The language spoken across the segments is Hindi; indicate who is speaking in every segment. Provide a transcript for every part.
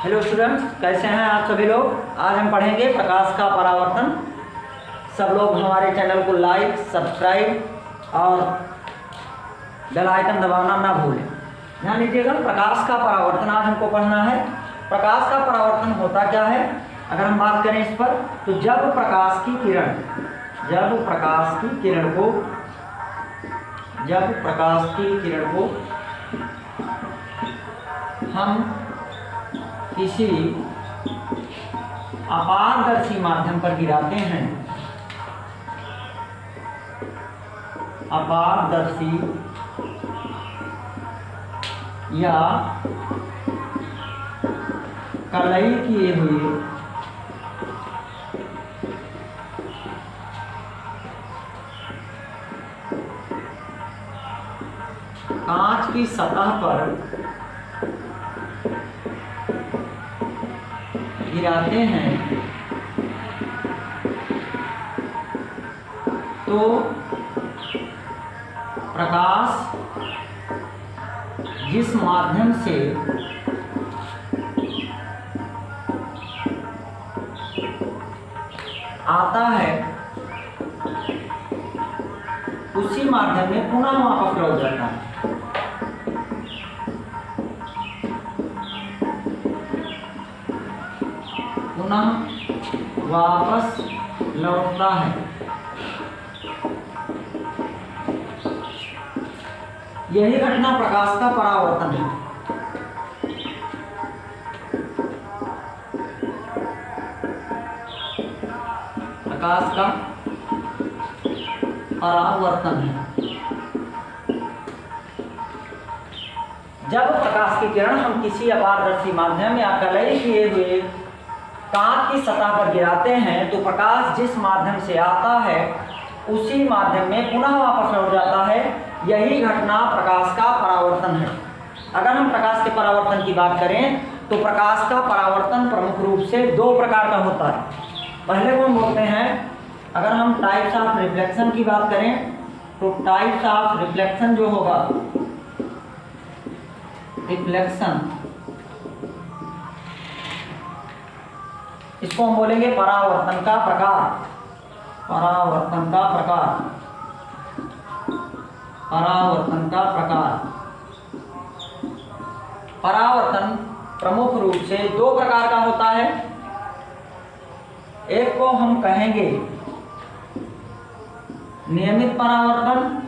Speaker 1: हेलो स्टूडेंट्स, कैसे हैं आप सभी लोग। आज हम पढ़ेंगे प्रकाश का परावर्तन। सब लोग हमारे चैनल को लाइक, सब्सक्राइब और बेल आइकन दबाना ना भूलें। ध्यान दीजिएगा, प्रकाश का परावर्तन आज हमको पढ़ना है। प्रकाश का परावर्तन होता क्या है, अगर हम बात करें इस पर, तो जब प्रकाश की किरण को हम किसी अपारदर्शी माध्यम पर गिराते हैं, अपारदर्शी या कलई किए हुए कांच की सतह पर गिराते हैं, तो प्रकाश जिस माध्यम से आता है उसी माध्यम में पुनः वापस लौट जाता है। पुनः वापस लौटता है। यही घटना प्रकाश का परावर्तन है। प्रकाश का परावर्तन है। जब प्रकाश की किरण हम किसी अपारदर्शी माध्यम या कलई किए हुए कांच की सतह पर गिराते हैं, तो प्रकाश जिस माध्यम से आता है उसी माध्यम में पुनः वापस लौट जाता है। यही घटना प्रकाश का परावर्तन है। अगर हम प्रकाश के परावर्तन की बात करें, तो प्रकाश का परावर्तन प्रमुख रूप से दो प्रकार का होता है। पहले को हम बोलते हैं, अगर हम टाइप्स ऑफ रिफ्लेक्शन की बात करें, तो टाइप्स ऑफ रिफ्लेक्शन जो होगा, रिफ्लेक्शन, इसको हम बोलेंगे परावर्तन का प्रकार। परावर्तन का प्रकार, परावर्तन का प्रकार। परावर्तन प्रमुख रूप से दो प्रकार का होता है। एक को हम कहेंगे नियमित परावर्तन,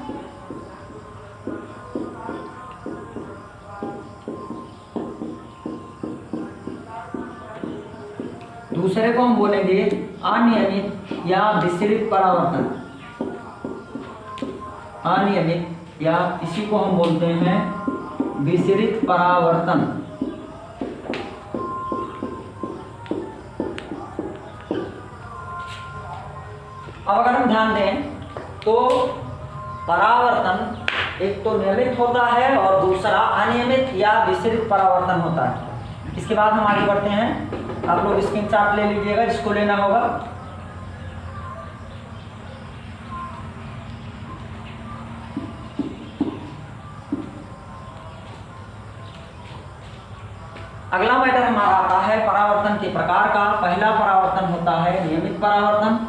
Speaker 1: दूसरे को हम बोलेंगे अनियमित या विसरित परावर्तन। अनियमित या इसी को हम बोलते हैं विसरित परावर्तन। अब अगर हम ध्यान दें, तो परावर्तन एक तो नियमित होता है और दूसरा अनियमित या विसरित परावर्तन होता है। इसके बाद हम आगे बढ़ते हैं। आप लोग स्क्रीनशॉट ले लीजिएगा जिसको लेना होगा। अगला मैटर हमारा आता है परावर्तन के प्रकार का। पहला परावर्तन होता है नियमित परावर्तन।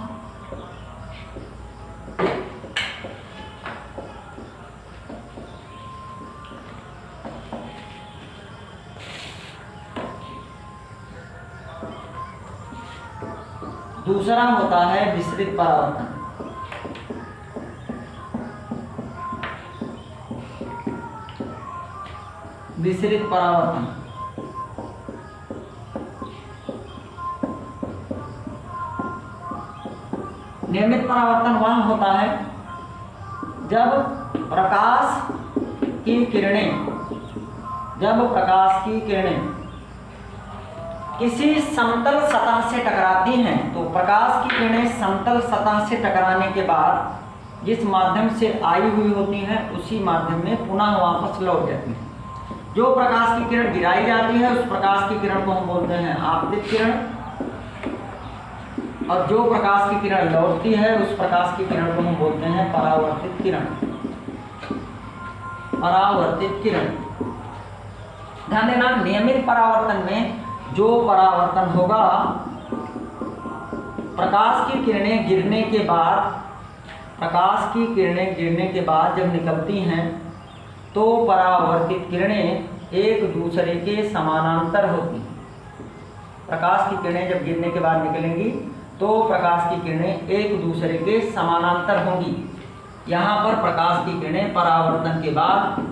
Speaker 1: दूसरा होता है विसरित परावर्तन। विसरित परावर्तन नियमित परावर्तन वह होता है जब प्रकाश की किरणें किसी समतल सतह से टकराती हैं, तो प्रकाश की किरणें समतल सतह से टकराने के बाद जिस माध्यम से आई हुई होती हैं उसी माध्यम में पुनः वापस लौट जाती हैं। जो प्रकाश की किरण गिराई जाती है उस प्रकाश की किरण को हम बोलते हैं आपतित किरण, और जो प्रकाश की किरण लौटती है उस प्रकाश की किरण को हम बोलते हैं परावर्तित किरण। परावर्तित किरण। ध्यान देना, नियमित परावर्तन में जो परावर्तन होगा, प्रकाश की किरणें गिरने के बाद, प्रकाश की किरणें गिरने के बाद जब निकलती हैं तो परावर्तित किरणें एक दूसरे के समानांतर होती हैं। प्रकाश की किरणें जब गिरने के बाद निकलेंगी तो प्रकाश की किरणें एक दूसरे के समानांतर होंगी। यहाँ पर प्रकाश की किरणें परावर्तन के बाद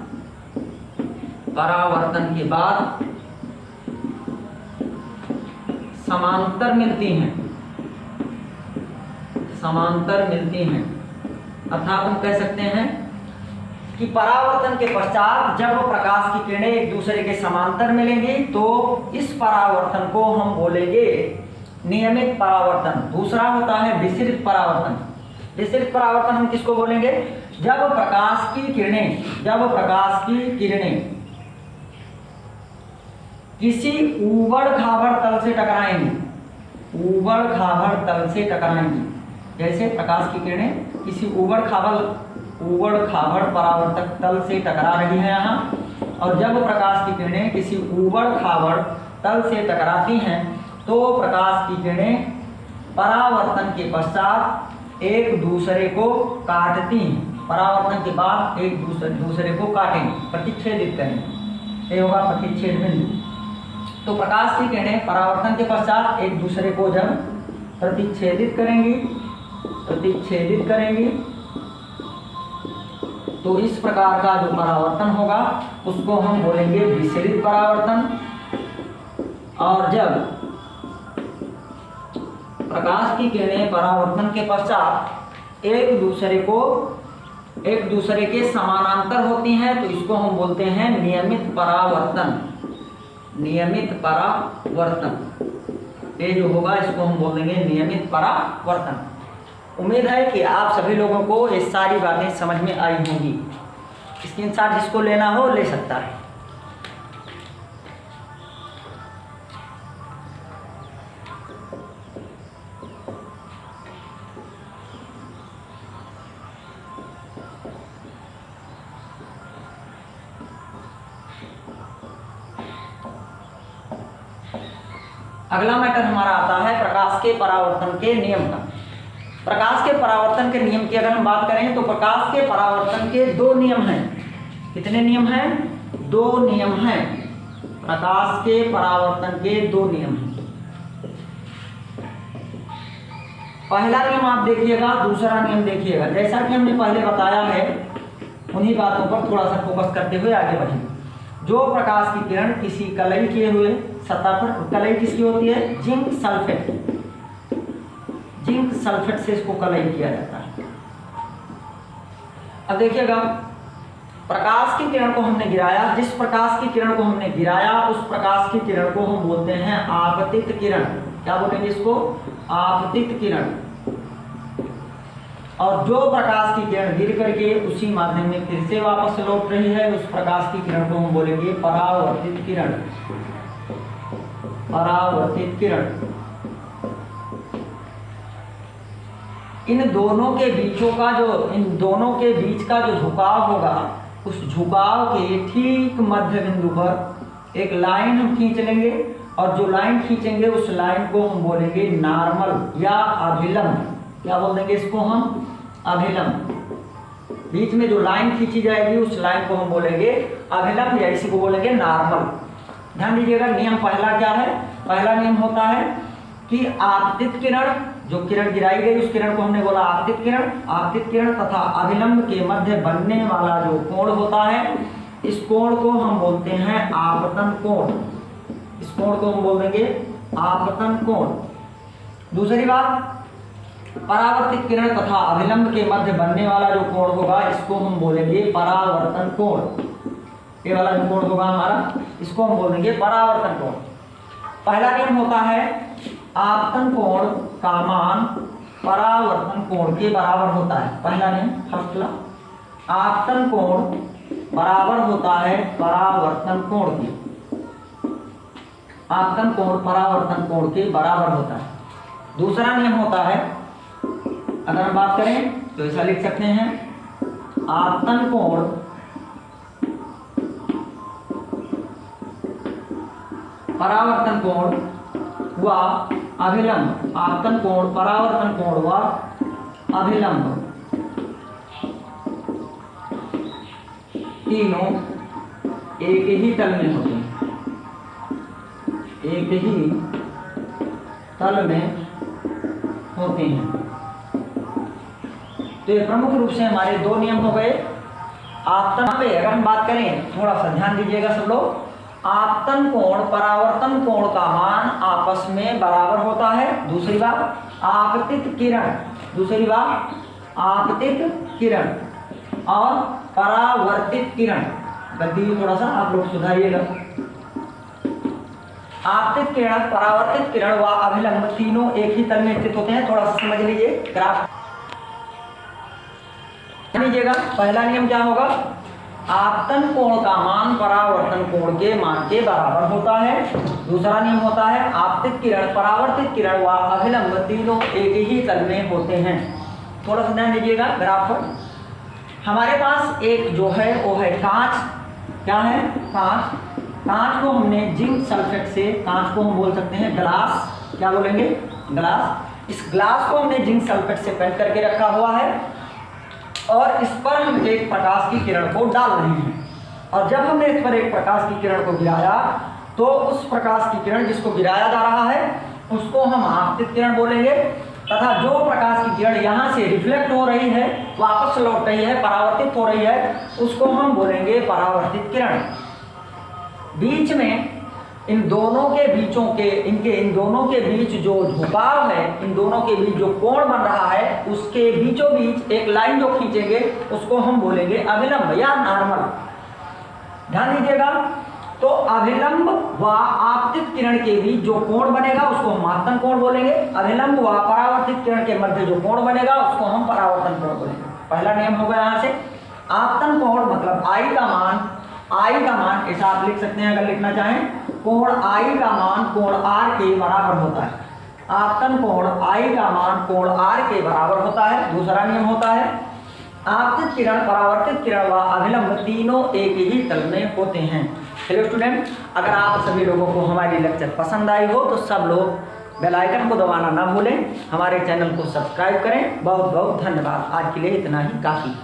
Speaker 1: समांतर मिलती हैं। अर्थात हम कह सकते हैं कि परावर्तन के पश्चात जब प्रकाश की किरणें एक दूसरे के समांतर मिलेंगी तो इस परावर्तन को हम बोलेंगे नियमित परावर्तन। दूसरा होता है विसरित परावर्तन। विसरित परावर्तन हम किसको बोलेंगे? जब प्रकाश की किरणें किसी ऊबड़-खाबड़ तल से टकराएंगी। जैसे प्रकाश की किरणें किसी ऊबड़-खाबड़ परावर्तक तल से टकरा रही है यहाँ, और जब प्रकाश की किरणें किसी ऊबड़-खाबड़ तल से टकराती हैं तो प्रकाश की किरणें परावर्तन के पश्चात एक दूसरे को काटती हैं। परावर्तन के बाद एक दूसरे को काटेंगे, प्रतिच्छेदित करेंगे। ये होगा प्रतिच्छेद बिंदु। तो प्रकाश की किरणें परावर्तन के पश्चात एक दूसरे को जब प्रतिच्छेदित करेंगी तो इस प्रकार का जो परावर्तन होगा उसको हम बोलेंगे विसरित परावर्तन। और जब प्रकाश की किरणें परावर्तन के पश्चात एक दूसरे के समानांतर होती हैं तो इसको हम बोलते हैं नियमित परावर्तन। ये जो होगा इसको हम बोलेंगे नियमित परावर्तन। उम्मीद है कि आप सभी लोगों को ये सारी बातें समझ में आई होंगी। स्क्रीनशॉट जिसको लेना हो ले सकता है। अगला मैटर हमारा आता है प्रकाश के परावर्तन के नियम का। प्रकाश के परावर्तन के नियम की अगर हम बात करें तो प्रकाश के परावर्तन के 2 नियम हैं। कितने नियम हैं? 2 नियम हैं। प्रकाश के परावर्तन के 2 नियम हैं। पहला नियम आप देखिएगा, दूसरा नियम देखिएगा। जैसा कि हमने पहले बताया है उन्हीं बातों पर थोड़ा सा फोकस करते हुए आगे बढ़ेंगे। जो प्रकाश की किरण किसी कलई किए हुए सतह पर, कलई किसकी होती है? जिंक सल्फेट से इसको कलई किया जाता है। अब देखिएगा, प्रकाश की किरण को हमने गिराया, जिस प्रकाश की किरण को हमने गिराया उस प्रकाश की किरण को हम बोलते हैं आपतित किरण। क्या बोलेंगे इसको? आपतित किरण। और जो प्रकाश की किरण गिर करके उसी माध्यम में फिर से वापस लौट रही है उस प्रकाश की किरण को हम बोलेंगे परावर्तित किरण। इन दोनों के बीच का जो झुकाव होगा उस झुकाव के ठीक मध्य बिंदु पर एक लाइन हम खींच लेंगे, और जो लाइन खींचेंगे उस लाइन को हम बोलेंगे नॉर्मल या अभिलंब। क्या बोल देंगे इसको हम? अभिलंब। बीच में जो लाइन खींची जाएगी उस लाइन को हम बोलेंगे अभिलंब या इसी को बोलेंगे नॉर्मल। ध्यान दीजिएगा, नियम पहला क्या है? पहला नियम होता है कि आपतित किरण, जो किरण गिराई गई उस किरण को हमने बोला आपतित किरण तथा अभिलंब के मध्य बनने वाला जो कोण होता है इस कोण को हम बोलते हैं आपतन कोण। इस कोण को हम बोल देंगे आपतन कोण। दूसरी बात, परावर्तित किरण तथा अभिलंब के मध्य बनने वाला जो कोण होगा इसको हम बोलेंगे परावर्तन कोण। ये वाला जो कोण होगा हमारा इसको हम बोलेंगे परावर्तन कोण। पहला नियम होता है आपतन कोण का मान परावर्तन कोण के बराबर होता है। पहला नियम, फर्स्ट ला, आपतन कोण बराबर होता है परावर्तन कोण के। आपतन कोण परावर्तन कोण के बराबर होता है। दूसरा नियम होता है, अगर हम बात करें तो ऐसा लिख सकते हैं, आपतन कोण परावर्तन कोण व अभिलंब, आपतन कोण, परावर्तन कोण व अभिलंब तीनों एक ही तल में होते हैं, एक ही तल में होते हैं। तो ये प्रमुख रूप से हमारे दो नियम हो गए। आपतन पे अगर हम बात करें, थोड़ा सा ध्यान दीजिएगा सब लोग, आपतन कोण परावर्तन कोण का मान आपस में बराबर होता है। दूसरी बात आपतित किरण, दूसरी बात आपतित किरण और परावर्तित किरण, गलती थोड़ा सा आप लोग सुधारिएगा। आपतित किरण, परावर्तित किरण व अभिलंब तीनों एक ही तल में स्थित होते हैं। थोड़ा सा समझ लीजिए ग्राफ लीजिएगा। पहला नियम क्या होगा, आपतन कोण का मान परावर्तन कोण के मान के बराबर होता है। दूसरा नियम होता है आपतित किरण, परावर्तित किरण व अभिलंब तीनों एक ही तल में होते हैं। थोड़ा सा ध्यान दीजिएगा ग्राफ पर। हमारे पास एक जो है वो है कांच, क्या है, कांच। कांच को हमने जिंक सल्फेट से, कांच को हम बोल सकते हैं ग्लास, क्या बोलेंगे, ग्लास। इस ग्लास को हमने जिंक सल्फेट से पेंट करके रखा हुआ है और इस पर हम एक प्रकाश की किरण को डाल रहे हैं। और जब हमने इस पर एक प्रकाश की किरण को गिराया तो उस प्रकाश की किरण जिसको गिराया जा रहा है उसको हम आपतित किरण बोलेंगे, तथा जो प्रकाश की किरण यहाँ से रिफ्लेक्ट हो रही है, वापस लौट रही है, परावर्तित हो रही है, उसको हम बोलेंगे परावर्तित किरण। बीच में इन दोनों के बीच जो झुकाव है, इन दोनों के बीच जो कोण बन रहा है, उसके बीचों बीच एक लाइन जो खींचेंगे उसको हम बोलेंगे अभिलंब या नॉर्मल। ध्यान दीजिएगा। तो अभिलंब व आपतित किरण के बीच जो कोण बनेगा उसको हम आपतन कोण बोलेंगे। अभिलंब व परावर्तित किरण के मध्य जो कोण बनेगा उसको हम परावर्तन कोण बोलेंगे। पहला नियम होगा यहाँ से आपतन कोण मतलब आई का मान ऐसा आप लिख सकते हैं अगर लिखना चाहें, कोण आई का मान कोण आर के बराबर होता है। आपतन कोण आई का मान कोण आर के बराबर होता है। दूसरा नियम होता है आपतित किरण, परावर्तित किरण व अभिलंब तीनों एक ही तल में होते हैं। हेलो स्टूडेंट, अगर आप सभी लोगों को हमारी लेक्चर पसंद आई हो तो सब लोग बेल आइकन को दबाना ना भूलें, हमारे चैनल को सब्सक्राइब करें। बहुत बहुत धन्यवाद। आज के लिए इतना ही काफ़ी।